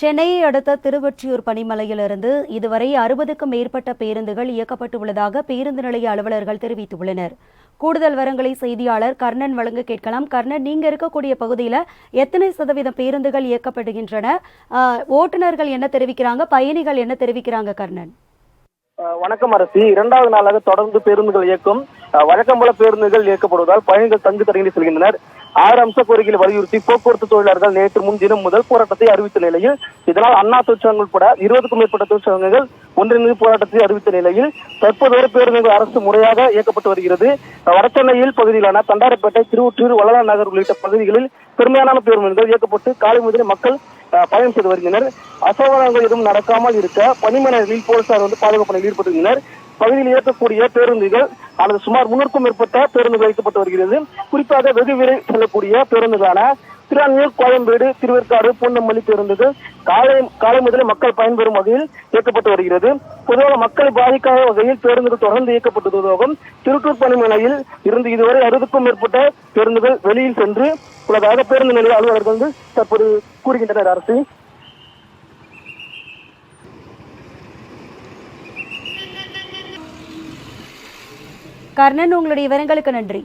சென்னையை அடுத்த திருவொற்றியூர் பனிமலையிலிருந்து இதுவரை 60க்கும் மேற்பட்ட பேருந்துகள் இயக்கப்பட்டு உள்ளதாக பேருந்து நிலைய அலுவலர்கள் தெரிவித்துள்ளனர். கூடுதல் விவரங்களை செய்தியாளர் கர்ணன் வழங்க கேட்கலாம். கர்ணன், நீங்க இருக்கக்கூடிய பகுதியில் எத்தனை சதவீதம் பேருந்துகள் இயக்கப்படுகின்றன? ஓட்டுநர்கள் என்ன தெரிவிக்கிறாங்க, பயணிகள் என்ன தெரிவிக்கிறாங்க? கர்ணன், வணக்கம் அரசி. இரண்டாவது நாளாக தொடர்ந்து பேருந்துகள் இயக்கம். வழக்கம் போல பேருந்துகள் இயக்கப்படுவதால் பயணிகள் தங்கு தடையின்றி செல்கின்றனர். 6 அம்ச கோரிக்கைகளை வலியுறுத்தி போக்குவரத்து தொழிலாளர்கள் நேற்று முன்தினம் முதல் போராட்டத்தை அறிவித்த நிலையில், இதனால் அண்ணா தொழிற்சங்கம் உட்பட 20க்கும் மேற்பட்ட தொழிற்சங்கங்கள் ஒன்றிணைந்து போராட்டத்தை அறிவித்த நிலையில் தற்போது பேருந்துகள் அரசு முறையாக இயக்கப்பட்டு வருகிறது. வடசென்னையில் பகுதியிலான தண்டாரப்பேட்டை, திருவொற்றியூர், வள்ளலார் நகர் உள்ளிட்ட பகுதிகளில் பெரும்பாலான பேருந்துகள் இயக்கப்பட்டு காலை முதலில் மக்கள் பயணம் செய்து வருகின்றனர். அசோகங்கள் எதுவும் நடக்காமல் இருக்க பணிமனைகளில் போலீசார் பாதுகாப்பு பணியில் ஈடுபட்டுள்ளனர். பகுதியில் இயக்கக்கூடிய பேருந்துகள் அல்லது சுமார் 300க்கும் மேற்பட்ட பேருந்துகள் வைக்கப்பட்டு வருகிறது. குறிப்பாக வெகு விரைவில் செல்லக்கூடிய பேருந்துகளான திருவான்மியூர், கோயம்பேடு, திருவேற்காடு, பூந்தமல்லி பேருந்துகள் காலை முதலில் மக்கள் பயன்பெறும் வகையில் இயக்கப்பட்டு வருகிறது. பொதுவாக மக்களை பாதிக்காத வகையில் பேருந்துகள் தொடர்ந்து இயக்கப்பட்டு வருவதாகவும் திருட்டூர் பணிமனையில் இருந்து இதுவரை 60க்கும் மேற்பட்ட பேருந்துகள் வெளியில் சென்று உள்ளதாக பேருந்து நிலைய அலுவலர்கள் தற்போது கூறுகின்றனர். அரசு கர்ணன், உங்களுடைய விவரங்களுக்கு நன்றி.